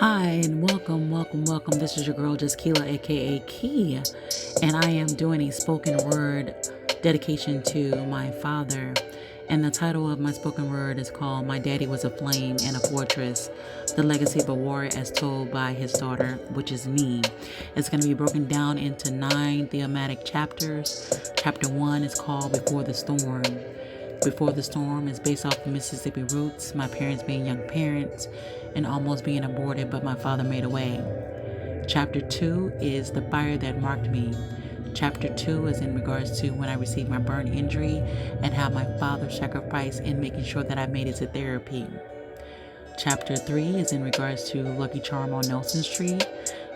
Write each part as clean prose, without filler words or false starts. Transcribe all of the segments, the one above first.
Hi and welcome. This is your girl Jaskila, aka Key, and I am doing a spoken word dedication to my father. And the title of my spoken word is called "My Daddy Was a Flame and a Fortress: The Legacy of a Warrior as Told by His Daughter," which is me. It's going to be broken down into 9 thematic chapters. Chapter 1 is called "Before the Storm." Before the Storm is based off of Mississippi roots, my parents being young parents and almost being aborted, but my father made a way. Chapter 2 is The Fire That Marked Me. Chapter 2 is in regards to when I received my burn injury and how my father sacrificed in making sure that I made it to therapy. Chapter 3 is in regards to Lucky Charm on Nelson Street,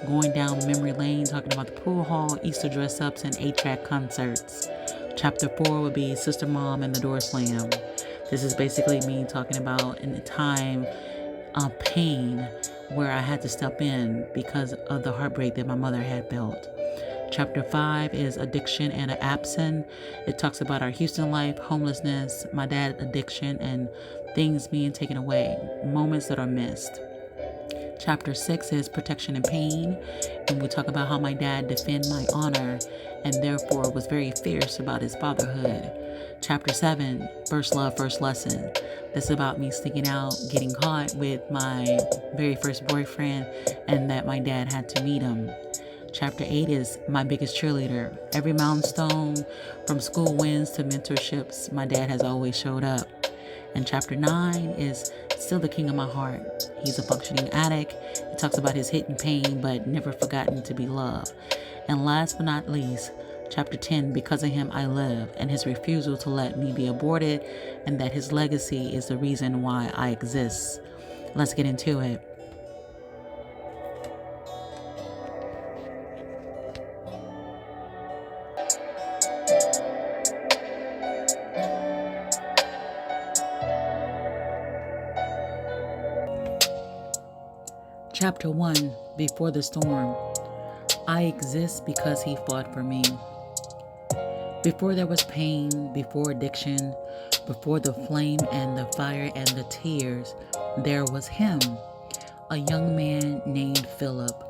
going down memory lane, talking about the pool hall, Easter dress-ups, and 8-track concerts. Chapter 4 would be Sister Mom and the Door Slam. This is basically me talking about in a time of pain where I had to step in because of the heartbreak that my mother had felt. Chapter 5 is Addiction and Absent. It talks about our Houston life, homelessness, my dad's addiction, and things being taken away, moments that are missed. Chapter 6 is Protection and Pain, and we talk about how my dad defended my honor and therefore was very fierce about his fatherhood. Chapter 7, First Love, First Lesson. This is about me sneaking out, getting caught with my very first boyfriend, and that my dad had to meet him. Chapter 8 is My Biggest Cheerleader. Every milestone, from school wins to mentorships, my dad has always showed up. And Chapter 9 is Still the King of My Heart. He's a functioning addict. It talks about his hidden pain, but never forgotten to be loved. And last but not least, Chapter 10, Because of Him I Live, and his refusal to let me be aborted, and that his legacy is the reason why I exist. Let's get into it. Chapter 1, Before the Storm. I exist because he fought for me. Before there was pain, before addiction, before the flame and the fire and the tears, there was him, a young man named Philip,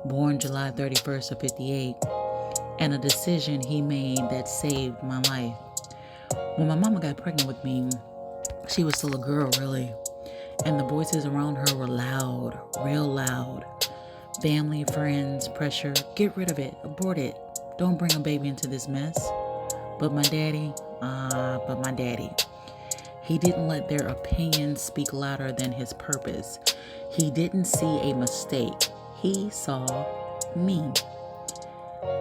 born July 31st of 58, and a decision he made that saved my life. When my mama got pregnant with me, she was still a girl, really, and the voices around her were loud, real loud. Family, friends, pressure, get rid of it, abort it, don't bring a baby into this mess. But my daddy, he didn't let their opinions speak louder than his purpose. He didn't see a mistake. He saw me.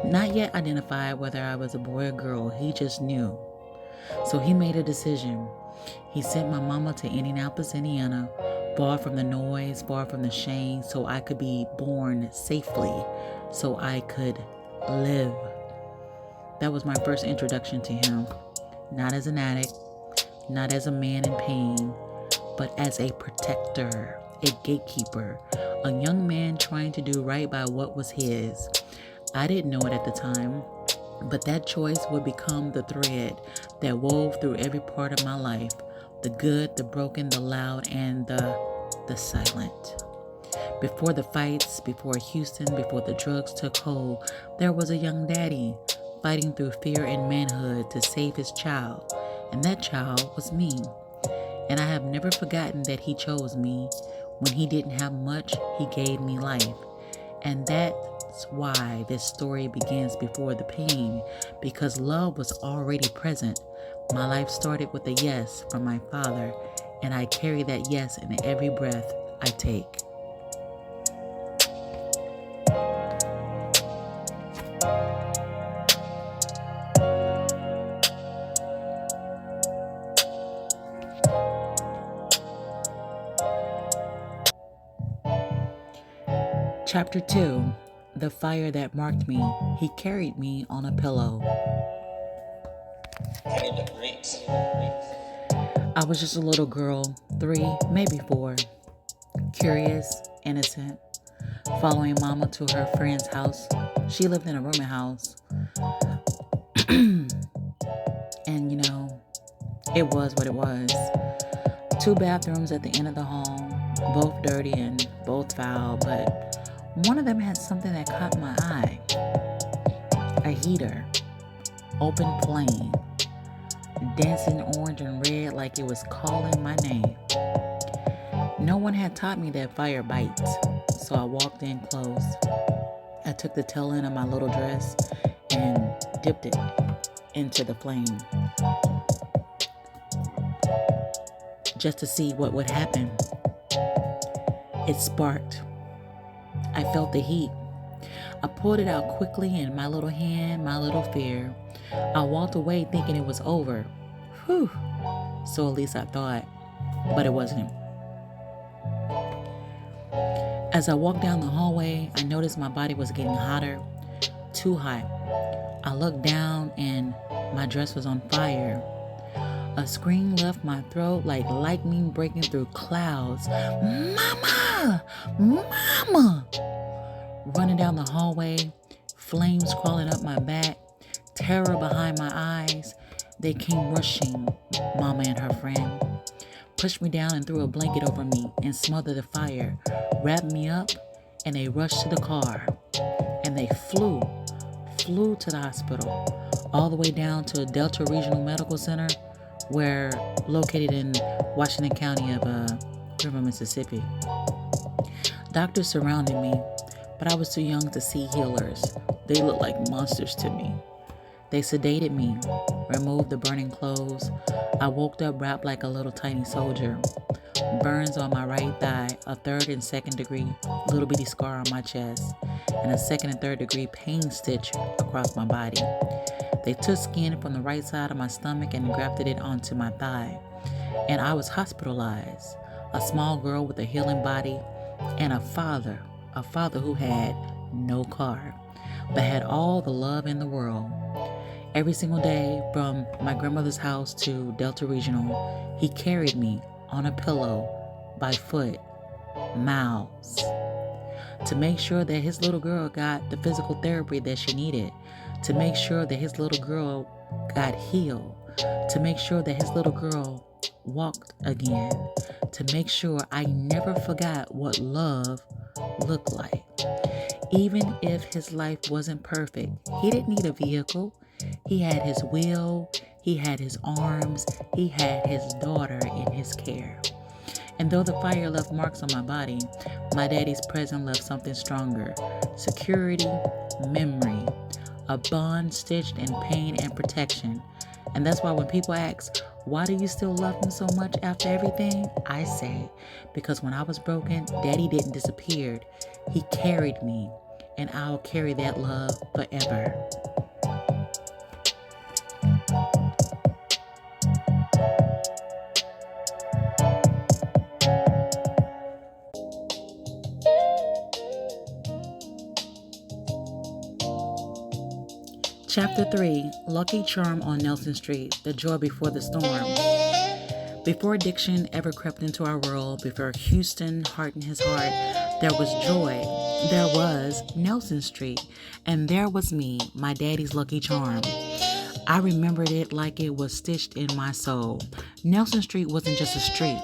Not yet identified whether I was a boy or girl, he just knew. So he made a decision. He sent my mama to Indianapolis, Indiana, far from the noise, far from the shame, so I could be born safely, so I could live. That was my first introduction to him, not as an addict, not as a man in pain, but as a protector, a gatekeeper, a young man trying to do right by what was his. I didn't know it at the time, but that choice would become the thread that wove through every part of my life, the good, the broken, the loud, and the silent. Before the fights, before Houston, before the drugs took hold, there was a young daddy fighting through fear and manhood to save his child, and that child was me. And I have never forgotten that he chose me. When he didn't have much, he gave me life. And that's why this story begins before the pain, because love was already present. My life started with a yes from my father, and I carry that yes in every breath I take. Chapter 2, The Fire That Marked Me. He carried me on a pillow. I was just a little girl, 3, maybe 4, curious, innocent, following mama to her friend's house. She lived in a rooming house. And it was what it was. 2 bathrooms at the end of the hall, both dirty and both foul, but one of them had something that caught my eye. A heater, open flame, dancing orange and red like it was calling my name. No one had taught me that fire bites, so I walked in close. I took the tail end of my little dress and dipped it into the flame just to see what would happen. It sparked. I felt the heat. I pulled it out quickly in my little hand, my little fear. I walked away thinking it was over. Whew. So at least I thought, but it wasn't. As I walked down the hallway, I noticed my body was getting hotter, too hot. I looked down and my dress was on fire. A scream left my throat like lightning breaking through clouds. Mama! Mama! Running down the hallway, flames crawling up my back, terror behind my eyes. They came rushing, Mama and her friend. Pushed me down and threw a blanket over me and smothered the fire, wrapped me up, and they rushed to the car. And they flew to the hospital, all the way down to Delta Regional Medical Center, where located in Washington County of River, Mississippi. Doctors surrounded me, but I was too young to see healers. They looked like monsters to me. They sedated me, removed the burning clothes. I woke up wrapped like a little tiny soldier. Burns on my right thigh, a 3rd and 2nd degree little bitty scar on my chest, and a 2nd and 3rd degree pain stitch across my body. They took skin from the right side of my stomach and grafted it onto my thigh. And I was hospitalized, a small girl with a healing body, and a father who had no car, but had all the love in the world. Every single day from my grandmother's house to Delta Regional, he carried me on a pillow by foot, miles, to make sure that his little girl got the physical therapy that she needed, to make sure that his little girl got healed, to make sure that his little girl walked again, to make sure I never forgot what love looked like. Even if his life wasn't perfect, he didn't need a vehicle. He had his will, he had his arms, he had his daughter in his care. And though the fire left marks on my body, my daddy's presence left something stronger. Security, memory, a bond stitched in pain and protection. And that's why when people ask, why do you still love him so much after everything? I say, because when I was broken, Daddy didn't disappear. He carried me, and I'll carry that love forever. Chapter 3, Lucky Charm on Nelson Street, The Joy Before the Storm. Before addiction ever crept into our world, before Houston hardened his heart, there was joy. There was Nelson Street, and there was me, my daddy's lucky charm. I remembered it like it was stitched in my soul. Nelson Street wasn't just a street.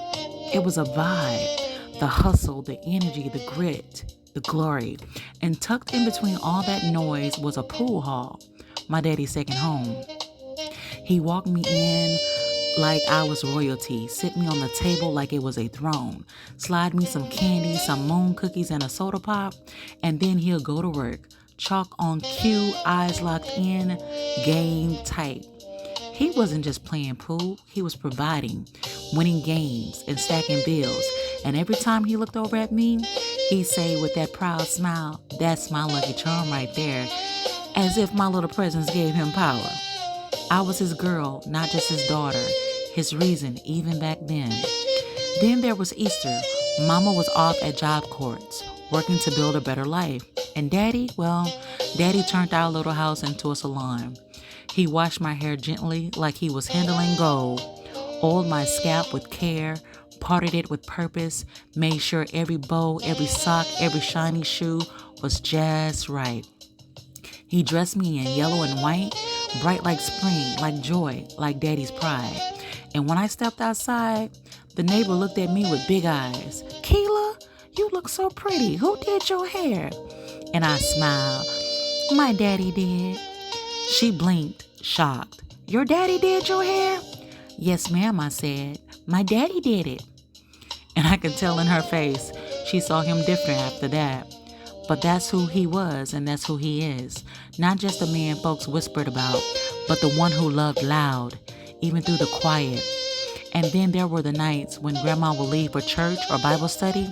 It was a vibe. The hustle, the energy, the grit, the glory. And tucked in between all that noise was a pool hall, my daddy's second home. He walked me in like I was royalty, sit me on the table like it was a throne, slide me some candy, some moon cookies, and a soda pop, and then he'll go to work. Chalk on cue, eyes locked in, game tight. He wasn't just playing pool, he was providing, winning games, and stacking bills. And every time he looked over at me, he'd say with that proud smile, "That's my lucky charm right there," as if my little presence gave him power. I was his girl, not just his daughter, his reason even back then. Then there was Easter. Mama was off at Job Corps, working to build a better life. And Daddy, Daddy turned our little house into a salon. He washed my hair gently like he was handling gold, oiled my scalp with care, parted it with purpose, made sure every bow, every sock, every shiny shoe was just right. He dressed me in yellow and white, bright like spring, like joy, like Daddy's pride. And when I stepped outside, The neighbor looked at me with big eyes. Keela, you look so pretty. Who did your hair? And I smiled. My daddy did. She blinked, shocked. Your daddy did your hair? Yes, ma'am, I said. My daddy did it. And I could tell in her face she saw him different after that. But that's who he was, and that's who he is. Not just the man folks whispered about, but the one who loved loud, even through the quiet. And then there were the nights when Grandma would leave for church or Bible study.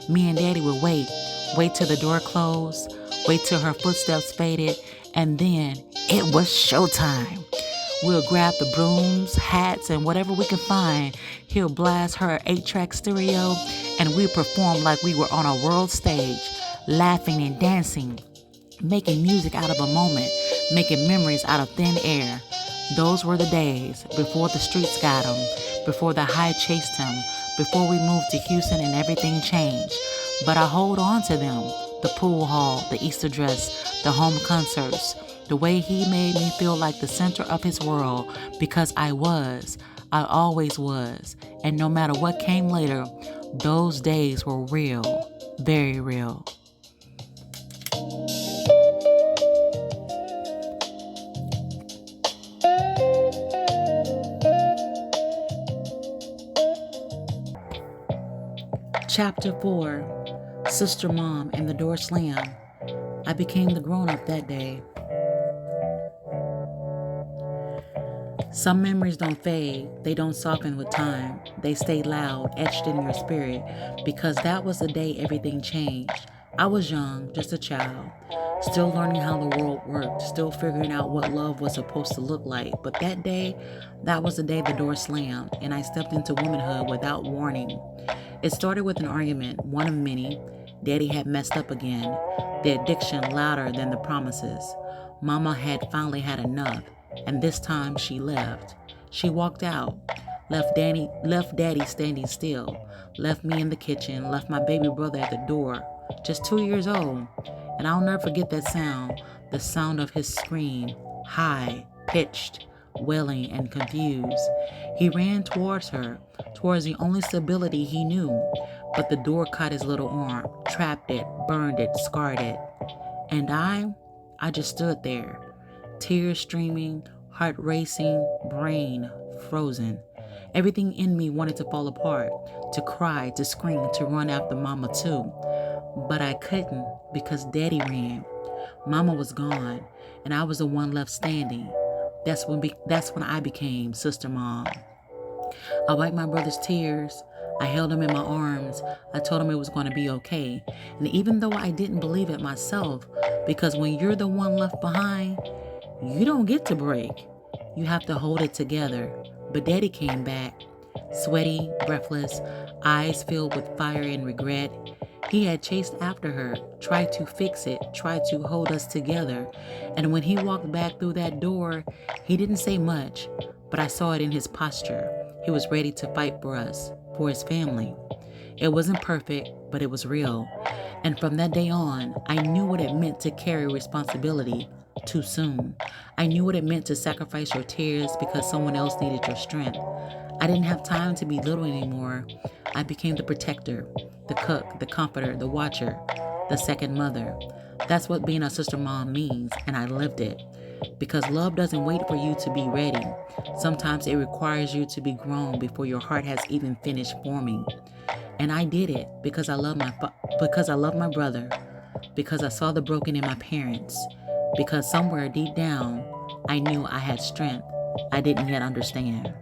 Me and Daddy would wait till the door closed, wait till her footsteps faded, and then it was showtime. We'll grab the brooms, hats, and whatever we can find. He'll blast her 8-track stereo, and we perform like we were on a world stage, laughing and dancing, making music out of a moment, making memories out of thin air. Those were the days before the streets got him, before the high chased him, before we moved to Houston and everything changed. But I hold on to them, the pool hall, the Easter dress, the home concerts, the way he made me feel like the center of his world, because I always was. And no matter what came later, those days were real, very real. Chapter 4, Sister Mom and the Door Slam. I became the grown-up that day. Some memories don't fade, they don't soften with time. They stay loud, etched in your spirit, because that was the day everything changed. I was young, just a child, still learning how the world worked, still figuring out what love was supposed to look like. But that day, that was the day the door slammed, and I stepped into womanhood without warning. It started with an argument, one of many. Daddy had messed up again, the addiction louder than the promises. Mama had finally had enough, and this time she left. She walked out, left Daddy standing still, left me in the kitchen, left my baby brother at the door, just 2 years old. And I'll never forget that sound, the sound of his scream, high, pitched, wailing, and confused. He ran towards her, towards the only stability he knew, but the door caught his little arm, trapped it, burned it, scarred it. And I just stood there, tears streaming, heart racing, brain frozen. Everything in me wanted to fall apart, to cry, to scream, to run after Mama too. But I couldn't, because Daddy ran. Mama was gone, and I was the one left standing. That's when I became Sister Mom. I wiped my brother's tears. I held him in my arms. I told him it was going to be okay. And even though I didn't believe it myself, because when you're the one left behind, you don't get to break. You have to hold it together. But Daddy came back, sweaty, breathless, eyes filled with fire and regret. He had chased after her, tried to fix it, tried to hold us together. And when he walked back through that door, he didn't say much, but I saw it in his posture. He was ready to fight for us, for his family. It wasn't perfect, but it was real. And from that day on, I knew what it meant to carry responsibility too soon. I knew what it meant to sacrifice your tears because someone else needed your strength. I didn't have time to be little anymore. I became the protector, the cook, the comforter, the watcher, the second mother. That's what being a sister mom means, and I lived it. Because love doesn't wait for you to be ready. Sometimes it requires you to be grown before your heart has even finished forming. And I did it because I love my brother, because I saw the broken in my parents, because somewhere deep down, I knew I had strength I didn't yet understand.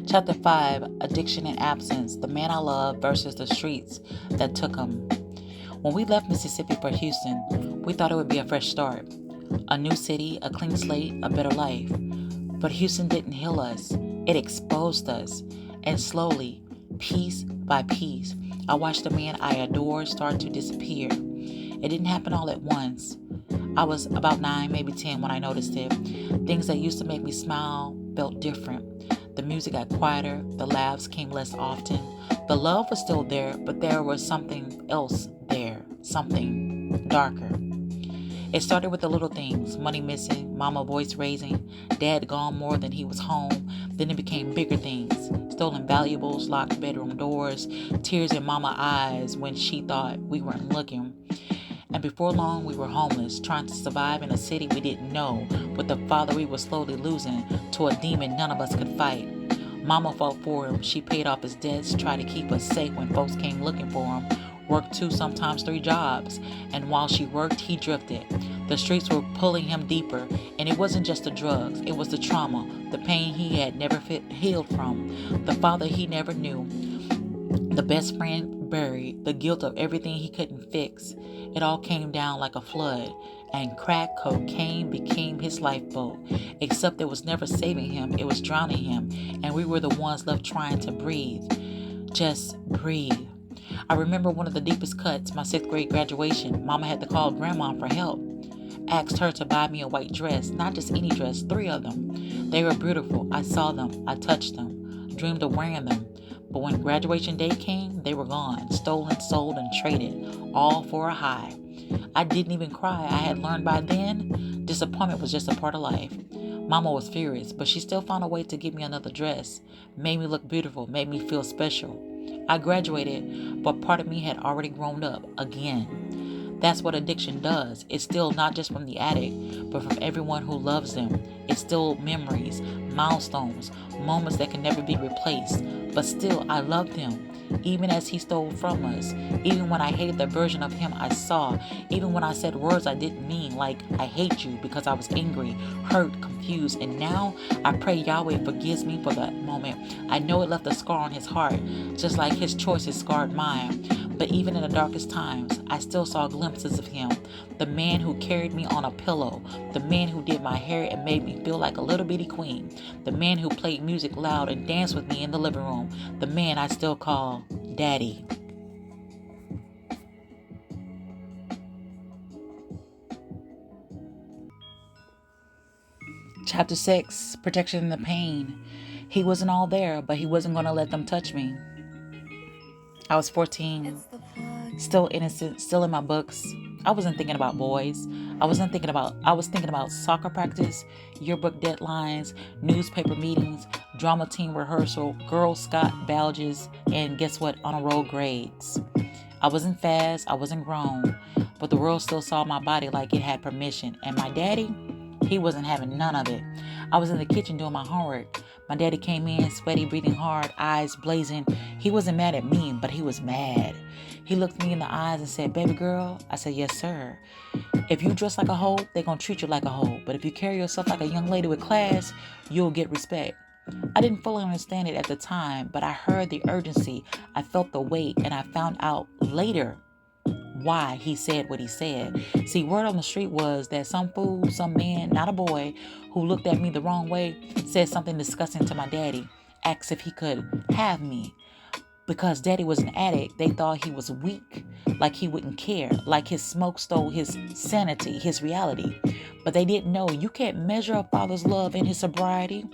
Chapter 5, Addiction and Absence, the man I love versus the streets that took him. When we left Mississippi for Houston, we thought it would be a fresh start. A new city, a clean slate, a better life. But Houston didn't heal us. It exposed us. And slowly, piece by piece, I watched the man I adored start to disappear. It didn't happen all at once. I was about 9, maybe 10 when I noticed it. Things that used to make me smile felt different. The music got quieter, the laughs came less often, The love was still there, but there was something else there, something darker. It started with the little things: money missing, mama voice raising, dad gone more than he was home. Then it became bigger things: stolen valuables, locked bedroom doors, tears in mama's eyes when she thought we weren't looking. And before long, we were homeless, trying to survive in a city we didn't know, with the father we were slowly losing to a demon none of us could fight. Mama fought for him. She paid off his debts, tried to keep us safe when folks came looking for him. Worked 2, sometimes 3 jobs. And while she worked, he drifted. The streets were pulling him deeper. And it wasn't just the drugs. It was the trauma, the pain he had never healed from, the father he never knew, the best friend buried, the guilt of everything he couldn't fix. It all came down like a flood, and crack cocaine became his lifeboat. Except it was never saving him, it was drowning him, and we were the ones left trying to breathe. Just breathe. I remember one of the deepest cuts, my 6th grade graduation. Mama had to call grandma for help. Asked her to buy me a white dress, not just any dress, 3 of them. They were beautiful. I saw them, I touched them, dreamed of wearing them. But when graduation day came, they were gone, stolen, sold, and traded, all for a high. I didn't even cry. I had learned by then, disappointment was just a part of life. Mama was furious, but she still found a way to give me another dress, made me look beautiful, made me feel special. I graduated, but part of me had already grown up again. That's what addiction does. It's still not just from the addict, but from everyone who loves them. It's still memories, milestones, moments that can never be replaced. But still, I loved him, even as he stole from us, even when I hated the version of him I saw, even when I said words I didn't mean, like, I hate you, because I was angry, hurt, confused. And now, I pray Yahweh forgives me for that moment. I know it left a scar on his heart, just like his choices scarred mine. But even in the darkest times, I still saw glimpses of him. The man who carried me on a pillow. The man who did my hair and made me feel like a little bitty queen. The man who played music loud and danced with me in the living room. The man I still call Daddy. Chapter 6, Protection and the Pain. He wasn't all there, but he wasn't going to let them touch me. I was 14, still innocent, still in my books. I wasn't thinking about boys. I was thinking about soccer practice, yearbook deadlines, newspaper meetings, drama team rehearsal, Girl Scout badges, and guess what? Honor roll grades. I wasn't fast, I wasn't grown, but the world still saw my body like it had permission. And my daddy, he wasn't having none of it. I was in the kitchen doing my homework. My daddy came in, sweaty, breathing hard, eyes blazing. He wasn't mad at me, but he was mad. He looked me in the eyes and said, "Baby girl." I said, "Yes, sir. If you dress like a hoe, they're going to treat you like a hoe. But if you carry yourself like a young lady with class, you'll get respect." I didn't fully understand it at the time, but I heard the urgency. I felt the weight, and I found out later why he said what he said. See, word on the street was that some fool, some man, not a boy, who looked at me the wrong way, said something disgusting to my daddy, asked if he could have me. Because daddy was an addict, they thought he was weak, like he wouldn't care, like his smoke stole his sanity, his reality. But they didn't know you can't measure a father's love in his sobriety.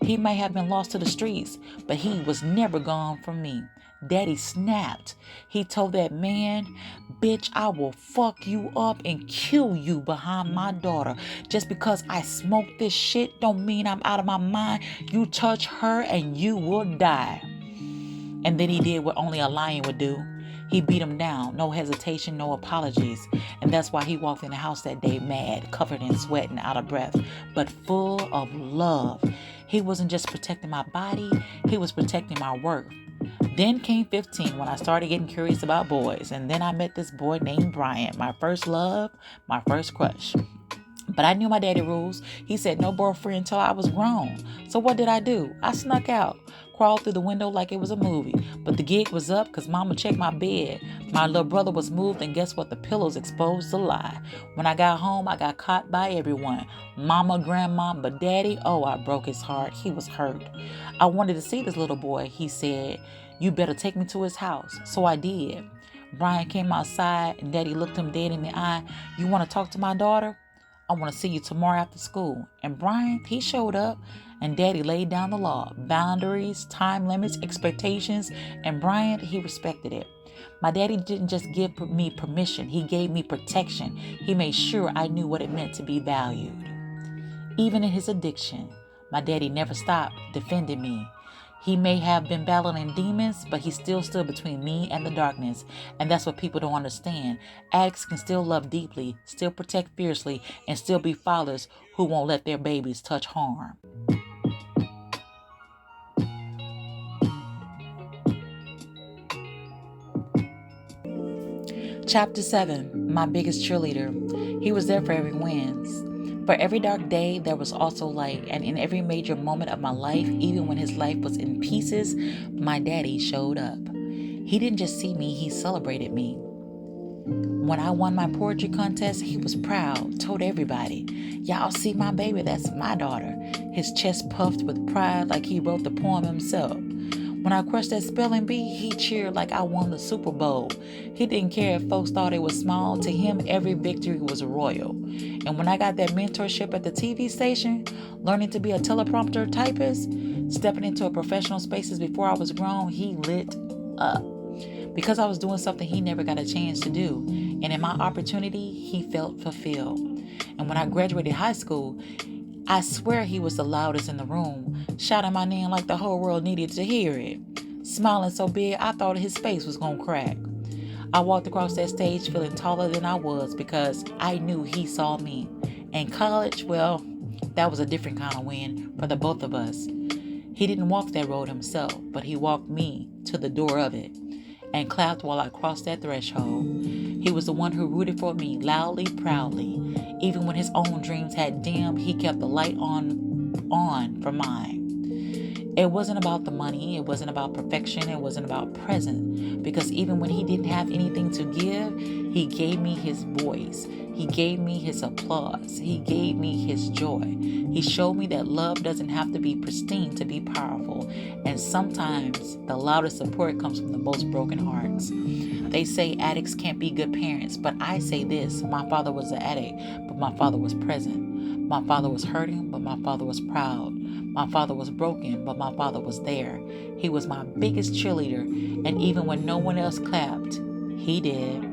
He may have been lost to the streets, but he was never gone from me. Daddy snapped. He told that man, "Bitch, I will fuck you up and kill you behind my daughter. Just because I smoke this shit don't mean I'm out of my mind. You touch her and you will die." And then he did what only a lion would do. He beat him down, no hesitation, no apologies. And that's why he walked in the house that day mad, covered in sweat and out of breath, but full of love. He wasn't just protecting my body, he was protecting my worth. Then came 15 when I started getting curious about boys. And then I met this boy named Brian, my first love, my first crush. But I knew my daddy rules. He said no boyfriend until I was grown. So what did I do? I snuck out, crawled through the window like it was a movie. But the gig was up because mama checked my bed. My little brother was moved, and guess what? The pillows exposed the lie. When I got home, I got caught by everyone. Mama, grandma, but daddy, oh, I broke his heart. He was hurt. I wanted to see this little boy. He said, "You better take me to his house." So I did. Brian came outside, and daddy looked him dead in the eye. "You want to talk to my daughter?" I want to see you tomorrow after school. And Brian, he showed up, and Daddy laid down the law, boundaries, time limits, expectations, and Brian, he respected it. My daddy didn't just give me permission, he gave me protection. He made sure I knew what it meant to be valued. Even in his addiction, my daddy never stopped defending me. He may have been battling demons, but he still stood between me and the darkness. And that's what people don't understand. Addicts can still love deeply, still protect fiercely, and still be fathers who won't let their babies touch harm. Chapter 7, My Biggest Cheerleader. He was there for every win. For every dark day, there was also light, and in every major moment of my life, even when his life was in pieces, my daddy showed up. He didn't just see me, he celebrated me. When I won my poetry contest, he was proud, told everybody, "Y'all see my baby, that's my daughter." His chest puffed with pride like he wrote the poem himself. When I crushed that spelling bee, he cheered like I won the Super Bowl. He didn't care if folks thought it was small. To him, every victory was royal. And when I got that mentorship at the TV station, learning to be a teleprompter typist, stepping into a professional spaces before I was grown, he lit up. Because I was doing something he never got a chance to do. And in my opportunity, he felt fulfilled. And when I graduated high school, I swear he was the loudest in the room, shouting my name like the whole world needed to hear it. Smiling so big, I thought his face was gonna crack. I walked across that stage feeling taller than I was because I knew he saw me. And college, well, that was a different kind of win for the both of us. He didn't walk that road himself, but he walked me to the door of it and clapped while I crossed that threshold. He was the one who rooted for me loudly, proudly. Even when his own dreams had dimmed, he kept the light on for mine. It wasn't about the money, it wasn't about perfection, it wasn't about present. Because even when he didn't have anything to give, he gave me his voice. He gave me his applause. He gave me his joy. He showed me that love doesn't have to be pristine to be powerful. And sometimes the loudest support comes from the most broken hearts. They say addicts can't be good parents, but I say this: my father was an addict, but my father was present. My father was hurting, but my father was proud. My father was broken, but my father was there. He was my biggest cheerleader, and even when no one else clapped, he did.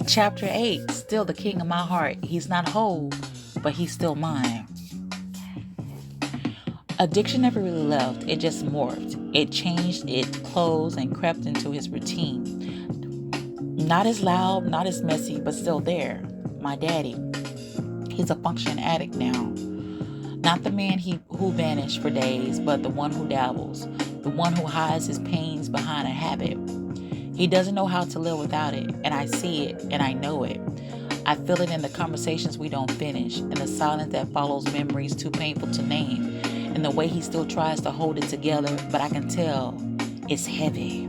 Chapter 8, still the king of my heart. He's not whole, but he's still mine. Addiction never really left. It just morphed. It changed its clothes and crept into his routine. Not as loud, not as messy, but still there. My daddy. He's a functioning addict now. Not the man who vanished for days, but the one who dabbles. The one who hides his pains behind a habit. He doesn't know how to live without it, and I see it, and I know it. I feel it in the conversations we don't finish, in the silence that follows memories too painful to name, in the way he still tries to hold it together, but I can tell it's heavy.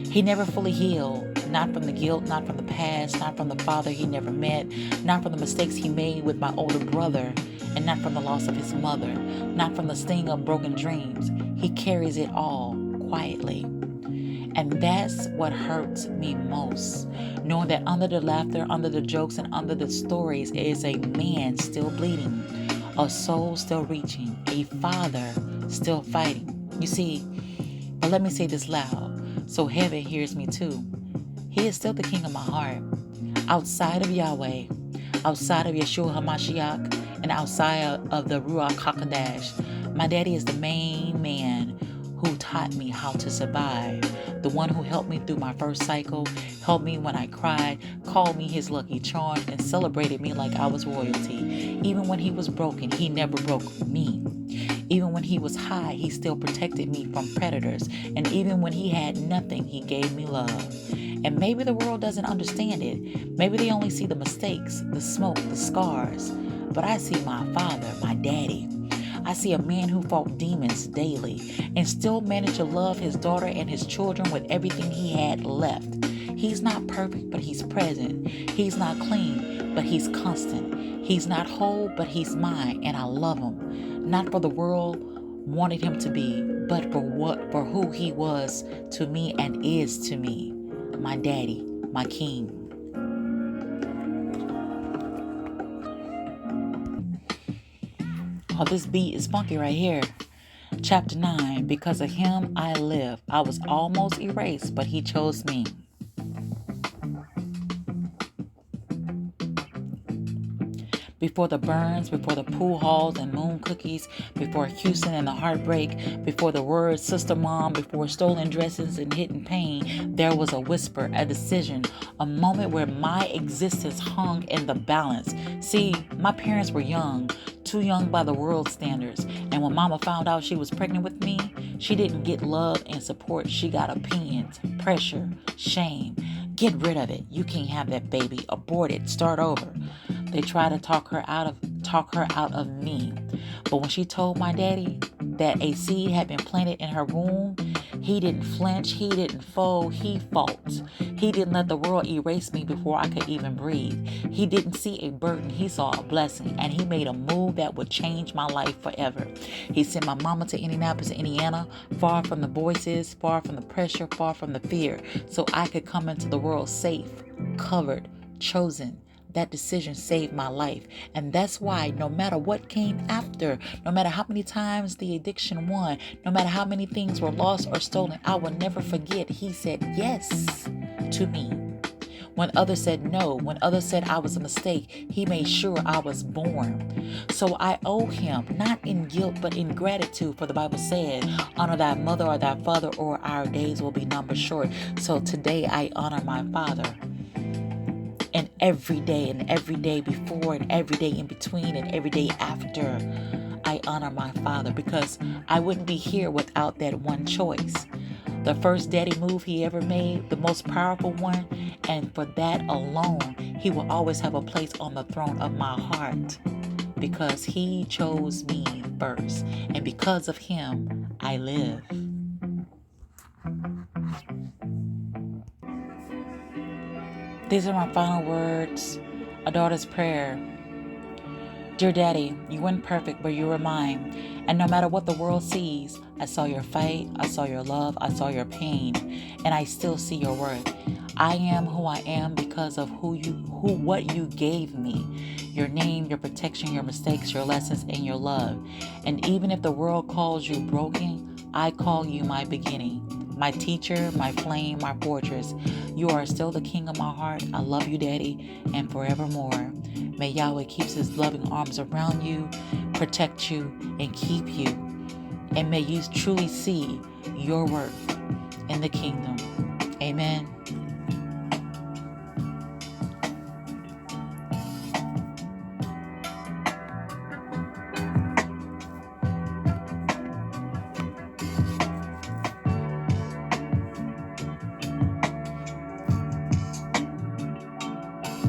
He never fully healed, not from the guilt, not from the past, not from the father he never met, not from the mistakes he made with my older brother, and not from the loss of his mother, not from the sting of broken dreams. He carries it all quietly. And that's what hurts me most, knowing that under the laughter, under the jokes, and under the stories is a man still bleeding, a soul still reaching, a father still fighting. You see, but let me say this loud, so heaven hears me too. He is still the king of my heart. Outside of Yahweh, outside of Yeshua HaMashiach, and outside of the Ruach HaKodesh, my daddy is the main man who taught me how to survive. The one who helped me through my first cycle, helped me when I cried, called me his lucky charm, and celebrated me like I was royalty. Even when he was broken, he never broke me. Even when he was high, he still protected me from predators. And even when he had nothing, he gave me love. And maybe the world doesn't understand it. Maybe they only see the mistakes, the smoke, the scars. But I see my father, my daddy. I see a man who fought demons daily and still managed to love his daughter and his children with everything he had left. He's not perfect, but he's present. He's not clean, but he's constant. He's not whole, but he's mine, and I love him. Not for the world, wanted him to be, but for who he was to me and is to me. My daddy, my king. Oh, this beat is funky right here. Chapter 9, because of him I live. I was almost erased, but he chose me. Before the burns, before the pool halls and moon cookies, before Houston and the heartbreak, before the word sister mom, before stolen dresses and hidden pain, there was a whisper, a decision, a moment where my existence hung in the balance. See, my parents were young, too young by the world's standards, and when mama found out she was pregnant with me, she didn't get love and support. She got opinions, pressure, shame. Get rid of it. You can't have that baby. Abort it. Start over. They tried to talk her out of me. But when she told my daddy that a seed had been planted in her womb, he didn't flinch, he didn't fold, he fought. He didn't let the world erase me before I could even breathe. He didn't see a burden, he saw a blessing, and he made a move that would change my life forever. He sent my mama to Indianapolis, Indiana, far from the voices, far from the pressure, far from the fear, so I could come into the world safe, covered, chosen. That decision saved my life. And that's why no matter what came after, no matter how many times the addiction won, no matter how many things were lost or stolen, I will never forget he said yes to me. When others said no, when others said I was a mistake, he made sure I was born. So I owe him, not in guilt, but in gratitude, for the Bible said, honor thy mother or thy father, or our days will be numbered short. So today I honor my father. And every day before, and every day in between, and every day after, I honor my father, because I wouldn't be here without that one choice. The first daddy move he ever made, the most powerful one, and for that alone, he will always have a place on the throne of my heart, because he chose me first, and because of him, I live. These are my final words, a daughter's prayer. Dear Daddy, you weren't perfect, but you were mine. And no matter what the world sees, I saw your fight, I saw your love, I saw your pain, and I still see your worth. I am who I am because of what you gave me. Your name, your protection, your mistakes, your lessons, and your love. And even if the world calls you broken, I call you my beginning. My teacher, my flame, my fortress. You are still the king of my heart. I love you, Daddy, and forevermore. May Yahweh keep his loving arms around you, protect you, and keep you. And may you truly see your worth in the kingdom. Amen.